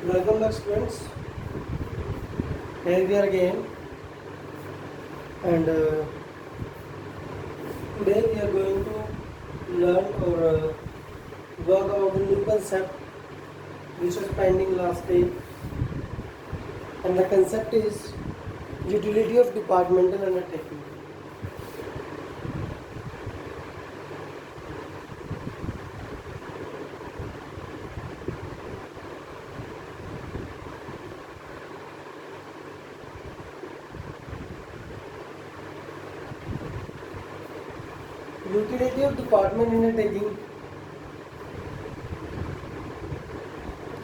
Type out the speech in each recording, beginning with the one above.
Welcome back students. Here we are again, and today we are going to learn or work about a new concept which was pending last week, and the concept is utility of departmental undertaking. Utility of department undertaking,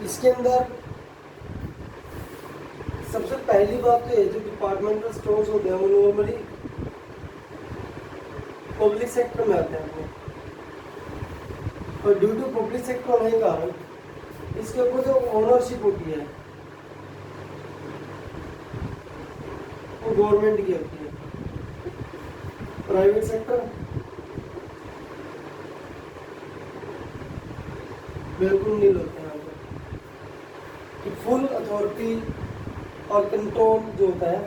इसके अंदर सबसे पहली बात तो है जो departmental stores होते हैं वो नॉर्मली पब्लिक सेक्टर में आते हैं, और ड्यू टू पब्लिक सेक्टर होने के कारण इसके ऊपर जो ओनरशिप होती है वो गवर्नमेंट की होती है। प्राइवेट सेक्टर बिल्कुल नहीं होते हैं कि फुल अथॉरिटी और कंट्रोल जो होता है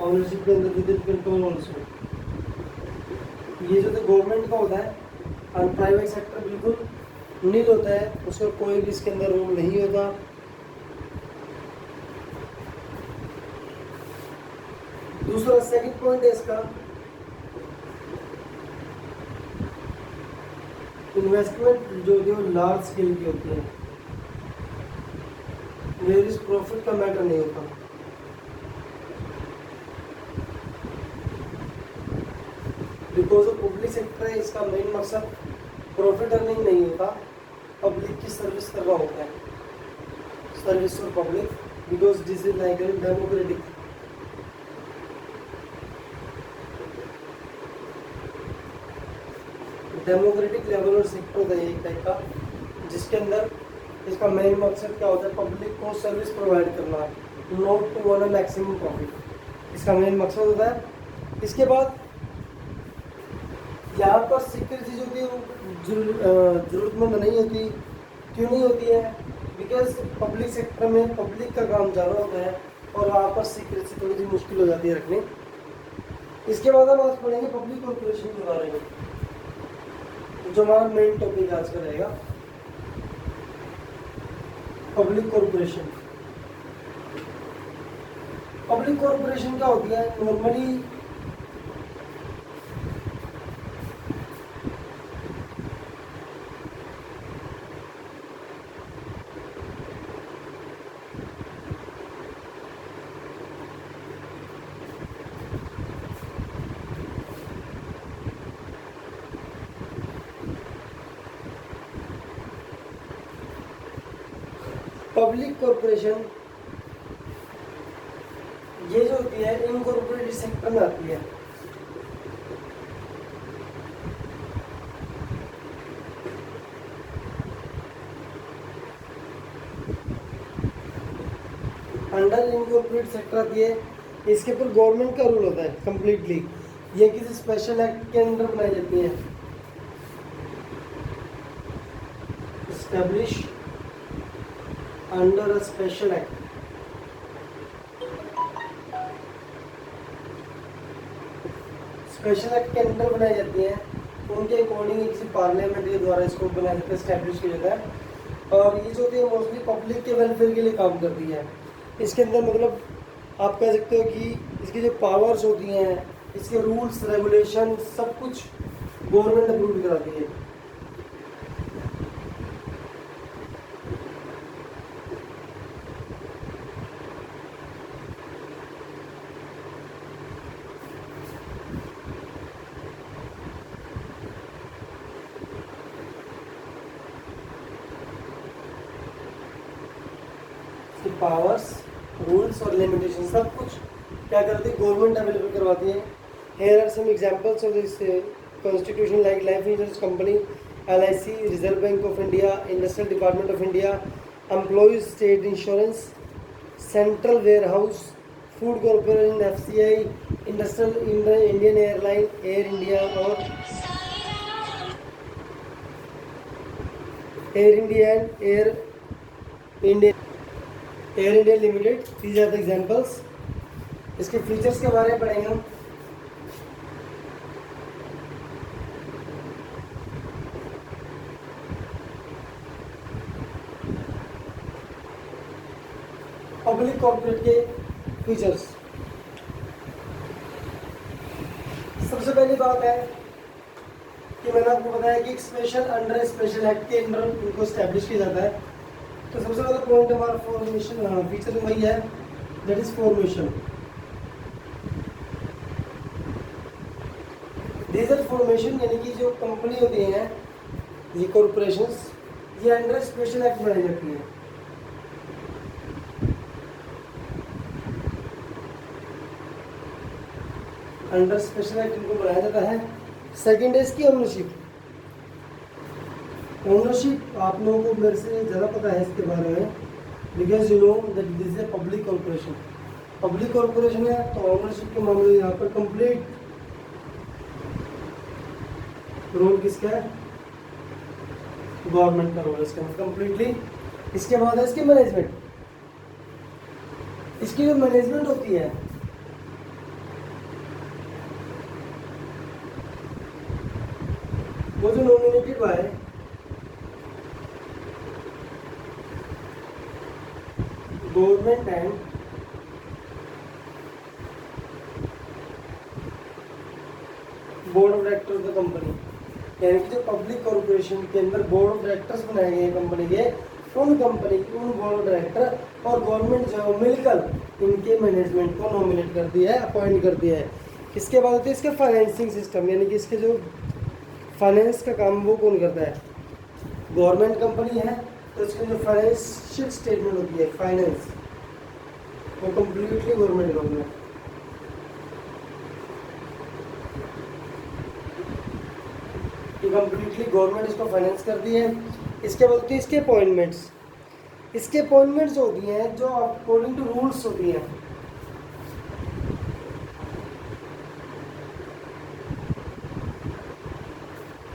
ओनरशिप के अंदर विद कंट्रोल ऑल्सो, ये जो तो गवर्नमेंट का होता है, और प्राइवेट सेक्टर बिल्कुल नील होता है, उसका कोई भी इसके अंदर रोल नहीं होता। दूसरा सेकंड पॉइंट है इसका, इन्वेस्टमेंट जो लार्ज स्केल की होती है, वेयर इज प्रॉफिट का मैटर नहीं होता। बिकॉज ऑफ पब्लिक सेक्टर है, इसका मेन मकसद प्रॉफिट अर्निंग नहीं होता, पब्लिक की सर्विस करना होता है, service for public, because this is like democratic. Democratic level और सेक्टर होता है एक टाइप का, जिसके अंदर इसका मेन मकसद क्या होता है, पब्लिक को सर्विस प्रोवाइड करना, not to earn maximum profit, इसका मेन मकसद होता है। इसके बाद यहाँ पर सिक्योरिटी जो होती है वो जरूरतमंद नहीं होती। क्यों नहीं होती है? बिकॉज पब्लिक सेक्टर में पब्लिक का काम ज़्यादा होता है और वहाँ पर सिक्योरिटी थोड़ी सी मुश्किल हो जाती है रखनी। इसके बाद हम आज पढ़ेंगे पब्लिक कॉर्पोरेशन के बारे में, जो हमारा मेन टॉपिक आज का रहेगा, पब्लिक कॉर्पोरेशन। पब्लिक कॉर्पोरेशन क्या होती है? नॉर्मली पब्लिक कॉर्पोरेशन ये जो होती है इनकॉर्पोरेटेड सेक्टर में आती है। अंडर इनकॉर्पोरेटेड सेक्टर आती है, इसके ऊपर गवर्नमेंट का रूल होता है कंप्लीटली, ये किसी स्पेशल एक्ट के अंदर बनाई जाती है। Establish under a special act, special act के अंदर बनाई जाती हैं, उनके अकॉर्डिंग किसी पार्लियामेंट के द्वारा इसको बनाया जाता है, स्टैब्लिश किया जाता है। और ये जो होती है मोस्टली पब्लिक के वेलफेयर के लिए काम करती है। इसके अंदर मतलब आप कह सकते हो कि इसकी जो पावर्स होती हैं, इसके रूल्स रेगुलेशन सब कुछ गवर्नमेंट अप्रूव कराती है। पावर्स, रूल्स और लिमिटेशन सब कुछ क्या करती है? गवर्नमेंट अवेलेबल करवाती है। Here are some examples of this constitution like life insurance company, LIC, Reserve Bank of India, industrial department of India, employees state insurance, central warehouse, food corporation, FCI, industrial Indian airline, Air India और Air India and Air India Air India limited, these are the examples. इसके features के बारे में पढ़ेंगे हम। Public corporate के features, सबसे पहली बात है कि मैंने आपको बताया कि स्पेशल अंडर स्पेशल एक्ट के अंडर इनको स्टैब्लिश किया जाता है। तो सबसे पहला पॉइंट हमारा फॉर्मेशन, फीचर वही है, that is formation. These are formation, यानी कि जो कंपनी होती हैं, ये कॉर्पोरेशंस, ये अंडर स्पेशल एक्ट बनाई जाती है। अंडर स्पेशल एक्ट इनको बनाया जाता है। सेकेंड है इसकी ओनरशिप। ओनरशिप आप लोगों को मेरे से ज़्यादा पता है इसके बारे में, because you know that this is a public corporation. Public corporation है तो ओनरशिप के मामले में यहाँ पर कंप्लीट रोल किसका है? गवर्नमेंट का रोल है इसके अंदर कंप्लीटली। इसके बाद है इसकी मैनेजमेंट। इसकी जो मैनेजमेंट होती है, वो जो nominated by government and board of director of the company, यानी कि जो पब्लिक कॉर्पोरेशन के अंदर बोर्ड ऑफ डायरेक्टर्स बनाए गए हैं कंपनी के, उन कंपनी की उन बोर्ड ऑफ डायरेक्टर और गवर्नमेंट जो मिलकर इनके मैनेजमेंट को नॉमिनेट कर दिया है, अपॉइंट कर दिया है। इसके बाद होती है इसका फाइनेंसिंग सिस्टम, यानी कि इसके जो फाइनेंस का काम वो कौन करता है? गवर्नमेंट कंपनी है तो इसकी जो फाइनेंशियल स्टेटमेंट होती है, फाइनेंस, वो कंप्लीटली गवर्नमेंट का होता है। कंप्लीटली गवर्नमेंट इसको फाइनेंस करती है। इसके बाद होती है इसके अपॉइंटमेंट्स। इसके अपॉइंटमेंट्स होती हैं जो अकॉर्डिंग टू रूल्स होती हैं।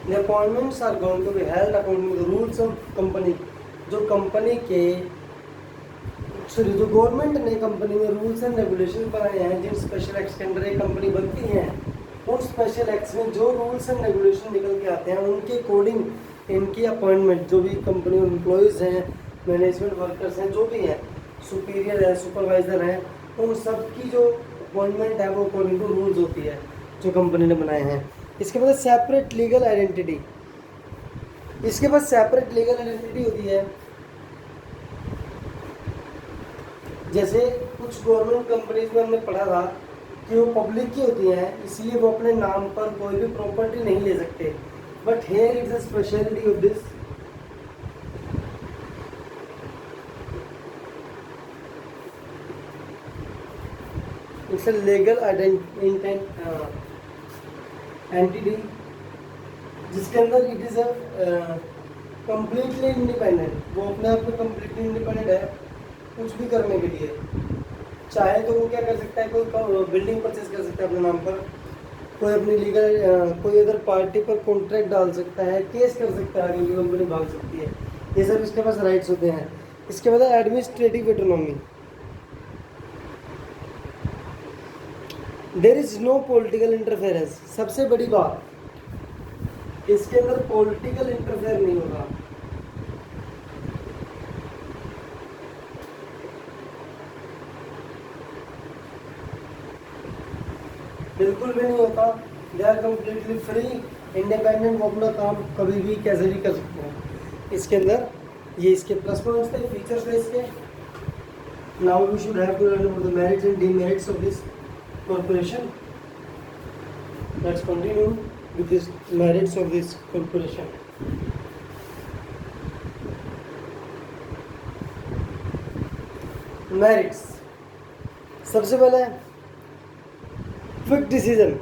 The appointments are going to be held according to the rules of company। जो कंपनी के जो गवर्नमेंट ने कंपनी में रूल्स एंड रेगुलेशन बनाए हैं, जिन स्पेशल एक्ट्स के अंदर एक कंपनी बनती है, उन स्पेशल एक्ट्स में जो रूल्स एंड रेगुलेशन निकल के आते हैं, उनके अकॉर्डिंग इनकी अपॉइंटमेंट, जो भी कंपनी में एम्प्लॉयज़ हैं, मैनेजमेंट वर्कर्स हैं, जो भी हैं, सुपीरियर है, सुपरवाइजर हैं, उन सब की जो अपॉइंटमेंट है वो अकॉर्डिंग टू रूल्स होती है जो कंपनी ने बनाए हैं। इसके बाद सेपरेट लीगल आइडेंटिटी। इसके बाद सेपरेट लीगल आइडेंटिटी होती है, जैसे कुछ गवर्नमेंट कंपनीज में हमने पढ़ा था कि वो पब्लिक की होती हैं, इसलिए वो अपने नाम पर कोई भी प्रॉपर्टी नहीं ले सकते। But here is the speciality of this, it's a legal entity, जिसके अंदर it is a completely independent. वो अपने आप में कम्प्लीटली इंडिपेंडेंट है कुछ भी करने के लिए। चाहे तो वो क्या कर सकता है, कोई बिल्डिंग परचेज कर सकता है अपने नाम पर, कोई अपनी लीगल कोई अदर पार्टी पर कॉन्ट्रैक्ट डाल सकता है, केस कर सकता है, आगे की कंपनी भाग सकती है। ये सब इसके पास राइट्स होते हैं। इसके बाद administrative autonomy. There is no political interference. सबसे बड़ी बात, इसके अंदर पॉलिटिकल इंटरफेयर नहीं होगा। बिल्कुल भी नहीं होता। They are completely free, independent, वो अपना काम कभी भी कैसे भी कर सकते हैं। इसके अंदर ये इसके प्लस पॉइंट्स थे, फीचर्स थे इसके। Now we should have to learn about the merits and demerits of this corporation। Let's continue with this merits of this corporation। merits, सबसे पहले क्विक डिसीजन।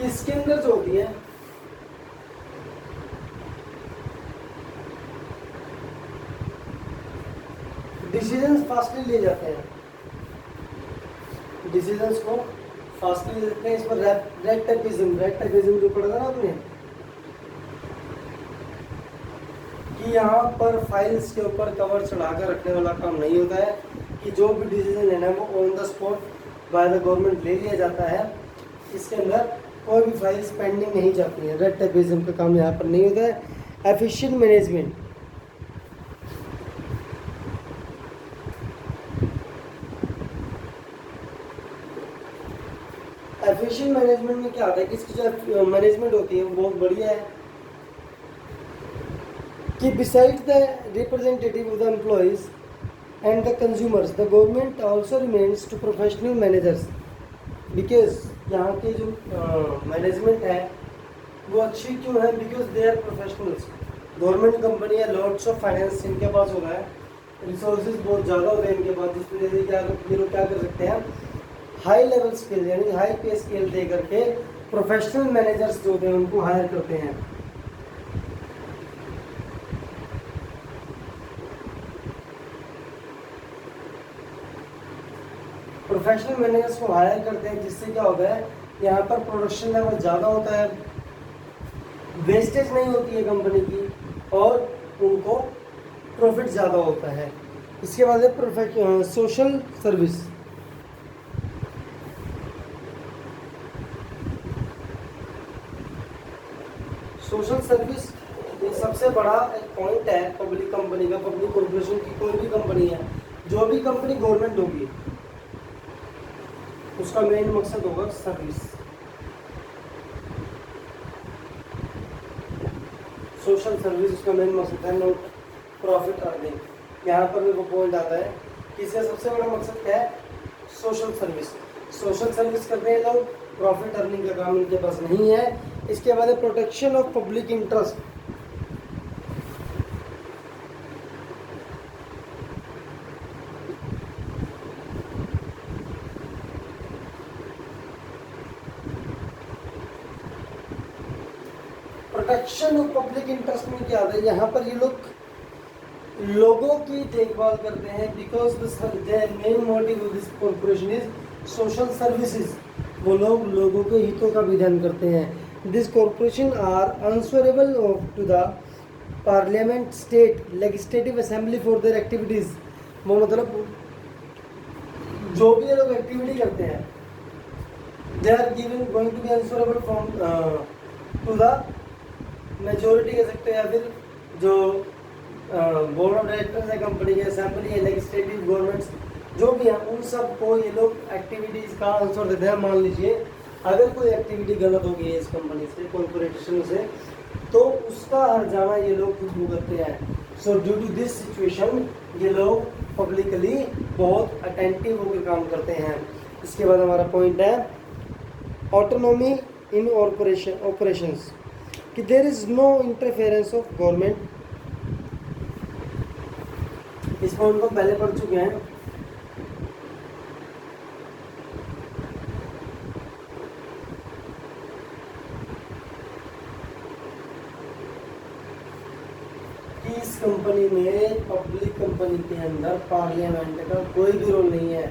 इसके अंदर जो होती है डिसीजंस फास्टली ले जाते हैं, डिसीजंस को फास्टली ले जाते हैं। इस पर रेड टेपिज्म जो पढ़ा था ना आपने, कि यहाँ पर फाइल्स के ऊपर कवर चढ़ाकर रखने वाला काम नहीं होता है, कि जो भी डिसीजन लेना है वो on the spot by the government ले लिया जाता है। इसके अंदर कोई भी फाइल्स पेंडिंग नहीं जाती है, रेड टेपिज्म का काम यहाँ पर नहीं होता है। एफिशिएंट मैनेजमेंट, एफिशिएंट मैनेजमेंट में क्या होता है कि इसकी जो मैनेजमेंट होती है वो बहुत बढ़िया है, कि beside the representative of the employees and the consumers the government also remains to professional managers, because यहाँ के जो मैनेजमेंट है वो अच्छी क्यों है, because they are professionals. Government company है, लॉट्स ऑफ फाइनेंस इनके पास होता है, रिसोर्सेज बहुत ज़्यादा होते हैं इनके पास, जिस वजह से ये लोग क्या कर सकते हैं, हाई लेवल स्किल यानी हाई पे स्किल दे करके प्रोफेशनल मैनेजर्स जो होते हैं उनको हायर करते हैं। प्रोफेशनल मैनेजर्स को हायर करते हैं, जिससे क्या होता है यहाँ पर प्रोडक्शन लेवल ज़्यादा होता है, वेस्टेज नहीं होती है कंपनी की, और उनको प्रॉफिट ज़्यादा होता है। इसके बाद है सोशल सर्विस। सोशल सर्विस ये सबसे बड़ा एक पॉइंट है पब्लिक कंपनी का, पब्लिक कॉर्पोरेशन की कोई भी कंपनी है, जो भी कंपनी गवर्नमेंट होगी उसका मेन मकसद होगा सर्विस। सोशल सर्विस उसका मेन मकसद है, नॉट प्रॉफिट अर्निंग। यहाँ पर भी वो पॉइंट आता है कि इसका सबसे बड़ा मकसद क्या है, सोशल सर्विस। सोशल सर्विस करते हैं लोग, प्रॉफिट अर्निंग का काम इनके पास नहीं है। इसके बाद है protection of public interest. Protection of public interest में क्या आता है, यहाँ पर ये लोग लोगों की देखभाल करते हैं, because the main motive of this corporation is social services. वो लोग लोगों के हितों का विधान करते हैं। This corporation are answerable to the parliament, state legislative assembly for their activities. वो मतलब जो भी ये लोग एक्टिविटी करते हैं, they are given going to be answerable from to the majority कह सकते हैं, या फिर जो बोर्ड ऑफ डायरेक्टर्स है कंपनी के, असेंबली है, लेजिस्लेटिव गवर्नमेंट्स जो भी हैं, उन सब को ये लोग एक्टिविटीज़ का आंसर देते हैं। मान लीजिए अगर कोई एक्टिविटी गलत हो गई है इस कंपनी से, कॉर्पोरेशन से, तो उसका हर जाना ये लोग खुद करते हैं। So due to this situation ये लोग पब्लिकली बहुत अटेंटिव होकर काम करते हैं। इसके बाद हमारा पॉइंट है ऑटोनॉमी इन ऑपरेशंस, कि there is no interference of government. इस पॉइंट को पहले पढ़ चुके हैं। इस कंपनी में, पब्लिक कंपनी के अंदर पार्लियामेंट का कोई भी रोल नहीं है।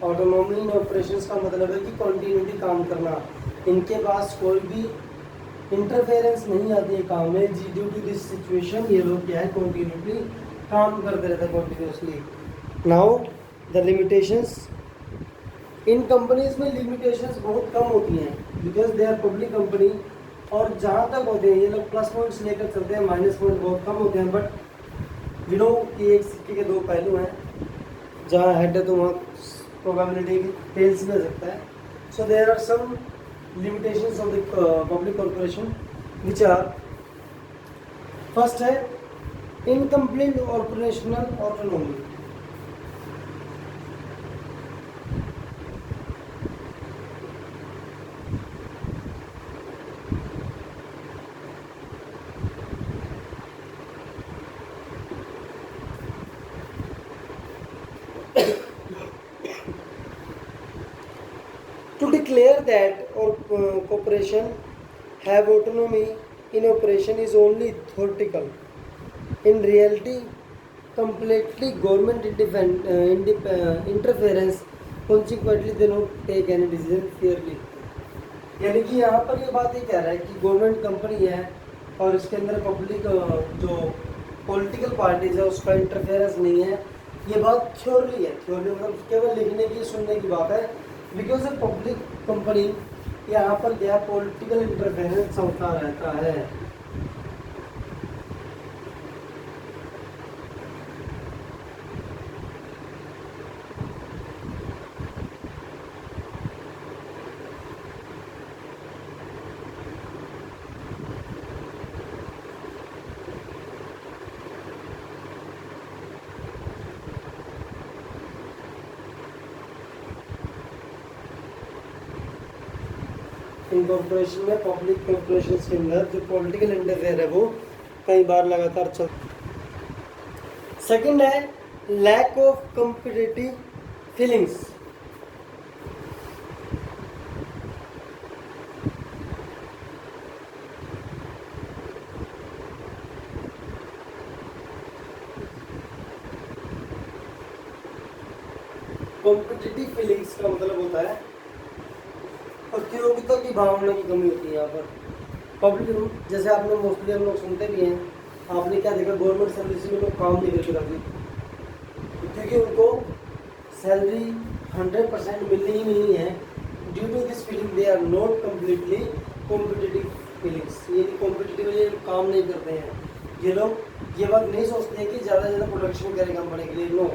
ऑटोनॉमी इन ऑपरेशंस का मतलब है कि कॉन्टिन्यूटी काम करना, इनके पास कोई भी इंटरफेरेंस नहीं आती है काम में। ड्यू टू दिस सिचुएशन ये लोग क्या है, कॉन्टिन्यूटी काम करते रहते हैं कॉन्टिन्यूसली। नाउ द लिमिटेशंस, इन कंपनीज में लिमिटेशंस बहुत कम होती हैं, because they are public company, और जहाँ तक होते हैं ये लोग प्लस पॉइंट्स लेकर चलते हैं, माइनस पॉइंट बहुत कम होते हैं। बट यू नो कि एक सिक्के के दो पहलू हैं, जहाँ हेड है तो वहाँ प्रोबेबिलिटी टेल्स भी हो सकता है। So there are some limitations of the public corporation which are, first है incomplete operational autonomy. To declare that or corporation have autonomy in operation is only theoretical. In reality, completely government interference, consequently they don't take any decision fairly. यानी कि यहाँ पर ये बात ये कह रहा है कि गवर्नमेंट कंपनी है और इसके अंदर पब्लिक जो पॉलिटिकल पार्टीज है उसका इंटरफेरेंस नहीं है। ये बात थ्योरी है, थ्योरी मतलब केवल लिखने की सुनने की बात है। बिकॉज ए पब्लिक कंपनी यहाँ पर क्या पॉलिटिकल इंटरफेरेंस होता रहता है। इनकॉर्पोरेशन में पब्लिक कॉर्पोरेशन के अंदर जो पॉलिटिकल इंटरफेयर है वो कई बार लगातार चल। सेकंड है lack of competitive feelings. Competitive feelings का मतलब होता है प्रतियोगिता की भावना की कमी होती है यहाँ पर। पब्लिक जैसे आपने मोस्टली हम लोग सुनते भी हैं, आपने क्या देखा गवर्नमेंट सर्विस में लोग काम नहीं करके रखते क्योंकि उनको सैलरी 100% मिलनी ही नहीं है। Due to this feeling they are not completely competitive feelings. ये कॉम्पिटिटिव काम नहीं करते हैं ये लोग। ये बात नहीं सोचते हैं कि ज़्यादा से ज़्यादा प्रोडक्शन करें कंपनी के लिए। No,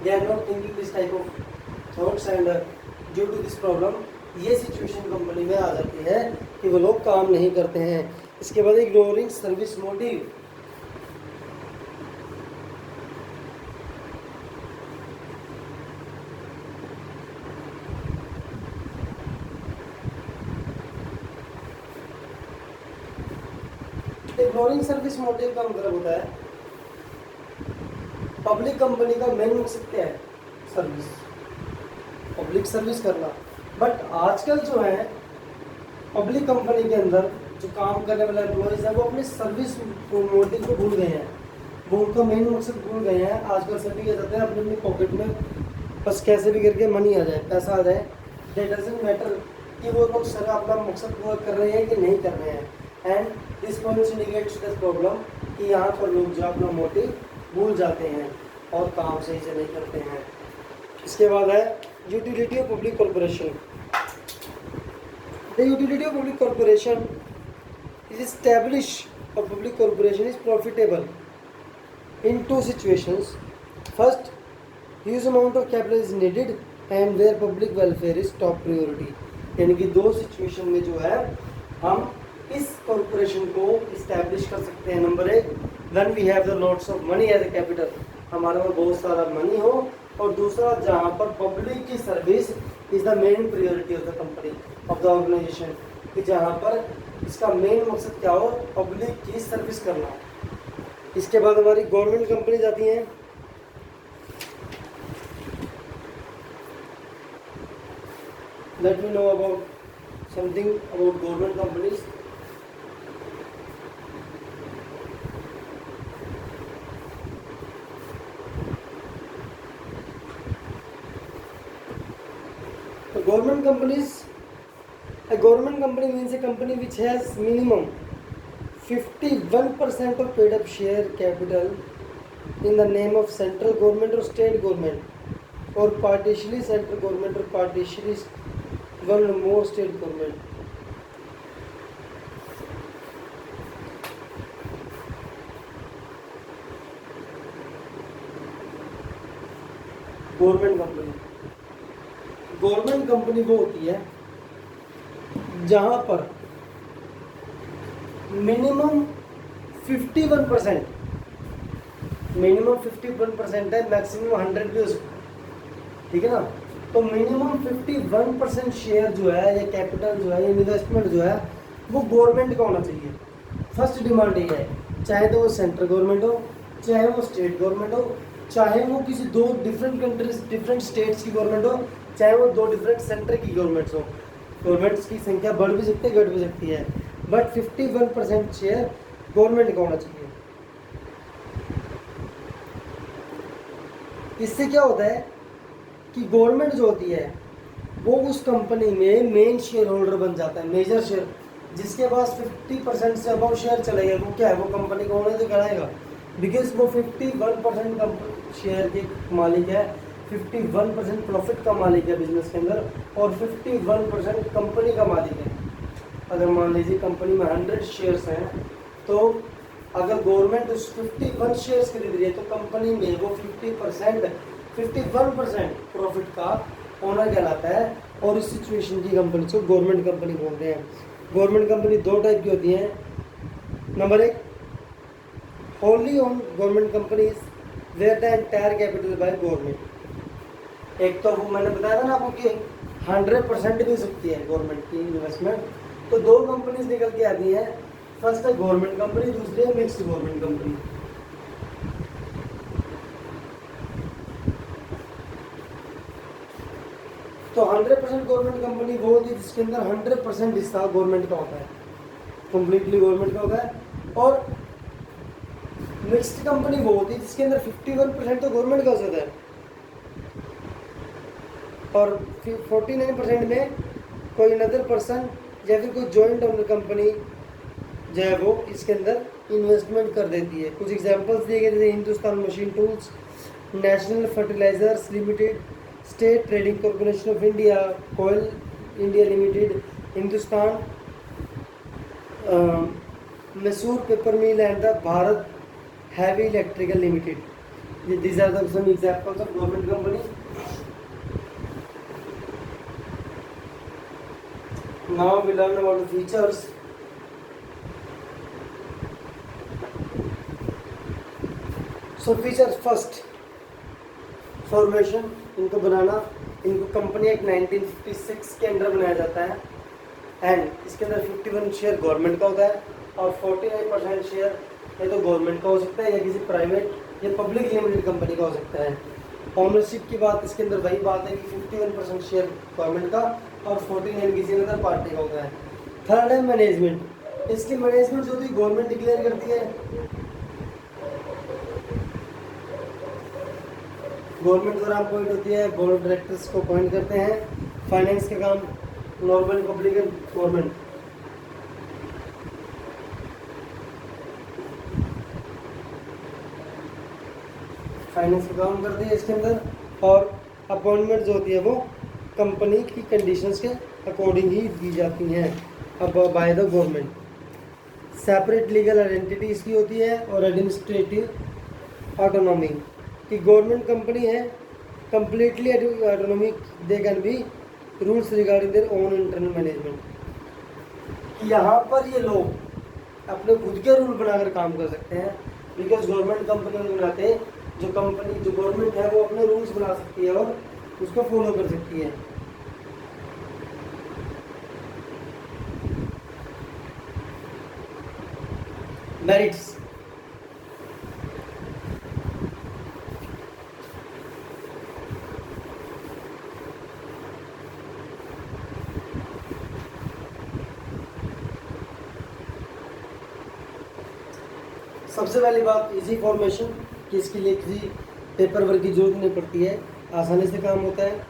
they are not thinking this type of thoughts and due to this problem ये सिचुएशन कंपनी में आ जाती है कि वो लोग काम नहीं करते हैं। इसके बाद ignoring service motive. Ignoring service motive का मतलब होता है पब्लिक कंपनी का मेन मकसद क्या है? सर्विस, पब्लिक सर्विस करना। बट आजकल जो है पब्लिक कंपनी के अंदर जो काम करने वाले एम्प्लॉयज़ हैं वो अपने सर्विस मोटिव को भूल गए हैं, वो उनका मेन मकसद भूल गए हैं। आजकल सभी क्या चाहते हैं अपनी अपनी पॉकेट में बस कैसे भी करके मनी आ जाए, पैसा आ जाए। दैट डजंट मैटर कि वो लोग सर अपना मकसद पूरा कर रहे हैं कि नहीं कर रहे हैं। And this point indicates this problem कि यहाँ पर लोग जो अपना मोटिव भूल जाते हैं और काम सही से नहीं करते हैं। इसके बाद है utility of public corporation. The utility of public corporation is establish और public corporation is profitable in two situations. First, huge amount of capital is needed and where public welfare is top priority. यानी कि दो situation में जो है हम इस corporation को इस्टेब्लिश कर सकते हैं। नंबर एक, when we have the lots of money as a capital, हमारे पास बहुत सारा मनी हो। और दूसरा, जहाँ पर पब्लिक की service is the main priority of the company of the organization, कि जहाँ पर इसका मेन मकसद क्या हो, पब्लिक की सर्विस करना। इसके बाद हमारी गवर्नमेंट कंपनीज आती हैं। Let me know about something about government companies. Government companies, a government company means a company which has minimum 51% of paid up share capital in the name of central government or state government or partially central government or partially one or more state government. Government company वो होती है जहां पर minimum 51% है, maximum 100 भी हो सकता है, ठीक है ना। तो मिनिमम 51% शेयर जो है या कैपिटल जो है, इन्वेस्टमेंट जो है वो गवर्नमेंट का होना चाहिए। फर्स्ट डिमांड ये है, चाहे तो वो सेंट्रल गवर्नमेंट हो, चाहे वो स्टेट गवर्नमेंट हो, चाहे वो किसी दो डिफरेंट कंट्रीज डिफरेंट स्टेट्स की गवर्नमेंट हो, चाहे वो दो डिफरेंट सेंटर की गवर्नमेंट्स हो। गवर्नमेंट्स की संख्या बढ़ भी सकती है, घट भी सकती है, बट 51% शेयर गवर्नमेंट का होना चाहिए। इससे क्या होता है कि गवर्नमेंट जो होती है वो उस कंपनी में मेन शेयर होल्डर बन जाता है, मेजर शेयर। जिसके पास 50% से अबव शेयर चले गए वो क्या है, वो कंपनी को ओनर तो कराएगा। बिकॉज वो 51% शेयर के मालिक है, 51% प्रॉफिट का मालिक है बिजनेस के अंदर, और 51% कंपनी का मालिक है। अगर मान लीजिए कंपनी में 100 शेयर्स हैं, तो अगर गवर्नमेंट उस 51 शेयर्स खरीद रही है, तो कंपनी में वो 51% प्रॉफिट का ओनर कहलाता है। और इस सिचुएशन की कंपनी को गवर्नमेंट कंपनी बोलते हैं। गवर्नमेंट कंपनी दो टाइप की होती हैं। Number 1, wholly owned government companies where the entire capital by government. एक तो वो मैंने बताया था ना आपको कि 100% भी सकती है गवर्नमेंट की इन्वेस्टमेंट। तो दो कंपनीज निकल के आती हैं, फर्स्ट है गवर्नमेंट कंपनी, दूसरी है मिक्स्ड गवर्नमेंट कंपनी। तो 100% गवर्नमेंट कंपनी वो होती है जिसके अंदर 100% हिस्सा गवर्नमेंट का होता है, कंप्लीटली गवर्नमेंट का होता है। और मिक्स्ड कंपनी वो होती है जिसके अंदर 51% तो गवर्नमेंट का हो सकता है, और 49% में कोई अनदर पर्सन या फिर कोई जॉइंट ओनर कंपनी जो है वो इसके अंदर इन्वेस्टमेंट कर देती है। कुछ एग्जांपल्स दिए गए जैसे Hindustan machine tools, national fertilizers limited, state trading corporation of India, coal India limited, Hindustan Mysore paper mill and the Bharat heavy electrical limited. these are the some examples of government company. Now we learn about the features. So features first, formation, इनको बनाना, इनको company act 1956 के under बनाया जाता है। And इसके अंदर 51 share government का होता है और 49% शेयर या तो गवर्नमेंट का हो सकता है या किसी प्राइवेट या पब्लिक लिमिटेड कंपनी का हो सकता है। ओनरशिप की बात इसके अंदर वही बात है कि 51% शेयर गवर्नमेंट का और 49 किसी अदर पार्टी का होता है। थर्ड है मैनेजमेंट। इसकी मैनेजमेंट जो भी गवर्नमेंट डिक्लेयर करती है, गवर्नमेंट द्वारा अपॉइंट होती है, बोर्ड ऑफ डायरेक्टर्स को अपॉइंट करते हैं। फाइनेंस का काम नॉर्मल पब्लिक गवर्नमेंट। फाइनेंस का काम करती है इसके अंदर, और अपॉइंटमेंट जो होती है वो कंपनी की कंडीशंस के अकॉर्डिंग ही दी जाती हैं अब by the government. Separate legal identity इसकी होती है और एडमिनिस्ट्रेटिव ऑटोनॉमी कि गवर्नमेंट कंपनी है, completely autonomic, they can be rules regarding their own internal management. यहाँ पर ये लोग अपने खुद के रूल बनाकर काम कर सकते हैं, बिकॉज गवर्नमेंट कंपनी बनाते हैं, जो कंपनी जो गवर्नमेंट है वो अपने रूल्स बना सकती है और उसको फॉलो कर सकती है। मेरिट्स, सबसे पहली बात इजी फॉर्मेशन कि इसके लिए किसी पेपर वर्क की जरूरत नहीं पड़ती है, आसानी से काम होता है।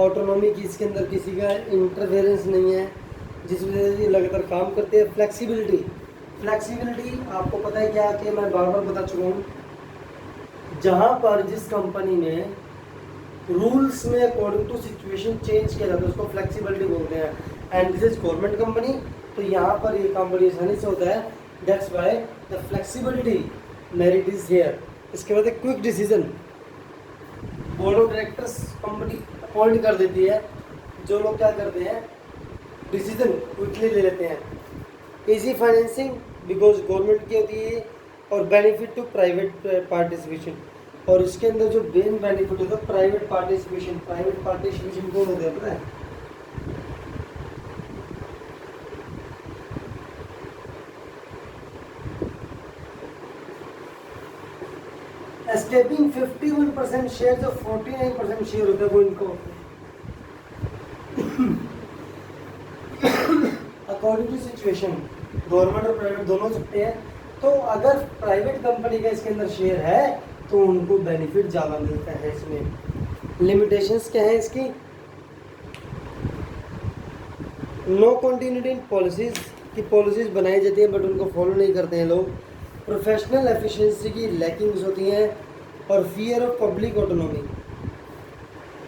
ऑटोनॉमी की इसके अंदर किसी का इंटरफेरेंस नहीं है, जिस वजह से लगातार काम करते हैं। फ्लेक्सिबिलिटी, फ्लेक्सिबिलिटी आपको पता है क्या कि मैं बार बार बता चुका हूँ, जहाँ पर जिस कंपनी में रूल्स में अकॉर्डिंग टू सिचुएशन चेंज किया जाता है उसको फ्लेक्सिबिलिटी बोलते हैं। And this is government company, तो यहाँ पर ये काम बड़ी आसानी से होता है, that's why the flexibility merit is here. इसके बाद quick decision, board of directors company appoint कर देती है, जो लोग क्या करते हैं डिसीजन क्विकली ले लेते हैं। इजी फाइनेंसिंग बिकॉज गवर्नमेंट की होती है, और बेनिफिट टू प्राइवेट पार्टिसिपेशन, और इसके अंदर जो मेन बेनिफिट होता है प्राइवेट पार्टिसिपेशन। प्राइवेट पार्टिसिपेशन कौन होता है पता है? एस्केपिंग 51% शेयर, जो 49% शेयर होता है वो इनको अकॉर्डिंग टू सिचुएशन गवर्नमेंट और प्राइवेट दोनों सकते हैं। तो अगर प्राइवेट कंपनी का इसके अंदर शेयर है तो उनको बेनिफिट ज़्यादा मिलता है। इसमें लिमिटेशंस क्या है इसकी? नो कंटिन्यूटी इन पॉलिसीज की पॉलिसीज बनाई जाती है बट उनको फॉलो नहीं करते हैं लोग। प्रोफेशनल एफिशिएंसी की लैकिंग्स होती हैं और fear of public autonomy.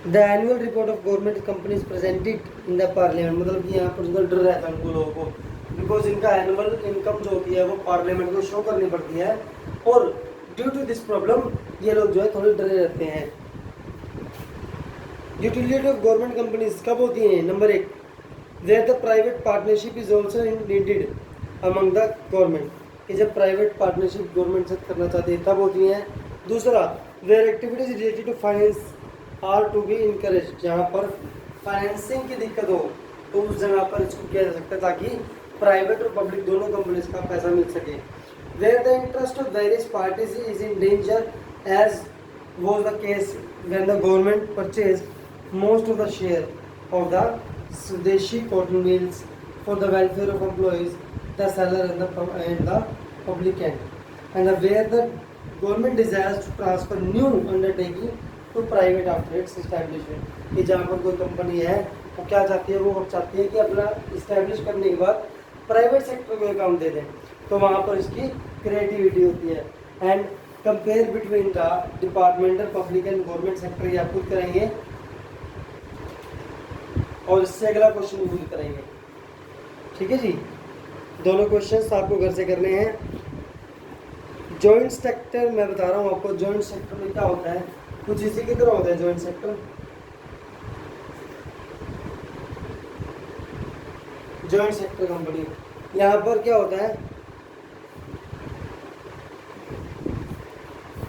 The annual report of government companies presented in the parliament, मतलब कि यहाँ पर जो डर रहता है उनको लोगों को, बिकॉज इनका एनुअल इनकम जो होती है वो पार्लियामेंट को शो करनी पड़ती है, और ड्यू टू दिस प्रॉब्लम ये लोग जो है थोड़े डरे रहते हैं। यूटिलिटी ऑफ गवर्नमेंट कंपनीज कब होती हैं? Number 1, where the private partnership is also needed among the government, कि जब प्राइवेट पार्टनरशिप गवर्नमेंट से करना चाहती है तब होती हैं। दूसरा, where activities related to finance are to be encourage, जहाँ पर फाइनेंसिंग की दिक्कत हो तो उस जगह पर इसको किया जा सकता है ताकि प्राइवेट और पब्लिक दोनों कंपनीज का पैसा मिल सके। Where the interest of various parties is in danger as was the case when the government purchased most of the share of the Swadeshi cotton mills for the welfare of employees, the seller and the public end, and where the government desires to transfer new undertaking to private after its establishment, कि जहाँ पर कोई company है वो क्या चाहती है, वो चाहती है कि अपना इस्टेब्लिश करने के बाद प्राइवेट सेक्टर को काम दे दें, तो वहाँ पर इसकी क्रिएटिविटी होती है। And compare between the departmental public and government sector, ये आप खुद करेंगे और इससे अगला क्वेश्चन भी खुद करेंगे। ठीक है जी, दोनों क्वेश्चंस आपको घर से करने हैं। जॉइंट सेक्टर मैं बता रहा हूँ आपको, जॉइंट सेक्टर में क्या होता है, कुछ इसी की तरह होता है joint sector. Joint sector company, यहाँ पर क्या होता है,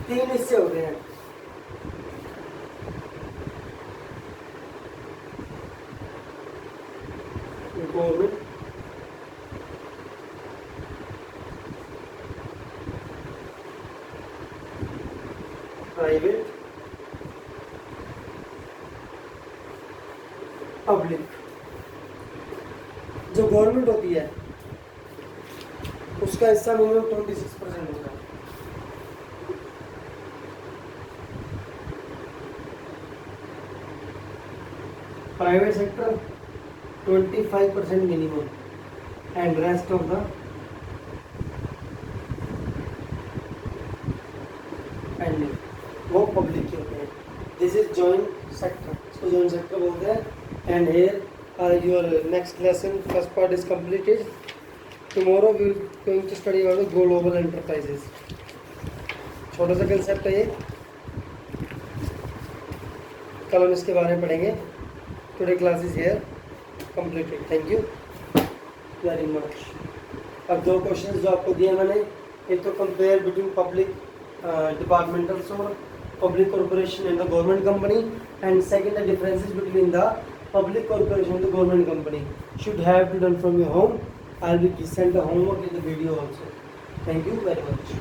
3 हिस्से होते हैं। Government, private, public. जो गवर्नमेंट होती है उसका हिस्सा मिनिमम 26% होता है। Private sector 25% minimum, and rest of the pending वो पब्लिक के होते हैं। दिस इज जॉइंट सेक्टर, इसको जॉइंट सेक्टर बोलते हैं। And here your next lesson first part is completed. Tomorrow we going to study about global enterprises. छोटा सा concept है ये, कल हम इसके बारे में पढ़ेंगे। Today class is here completed, thank you very much. अब 2 क्वेश्चंस जो आपको दिए मैंने, एक तो कंपेयर बिटवीन पब्लिक डिपार्टमेंटल्स और public corporation and the government company, and second the differences between the public corporation and the government company should have to done from your home. I'll be sent the homework in the video also. Thank you very much.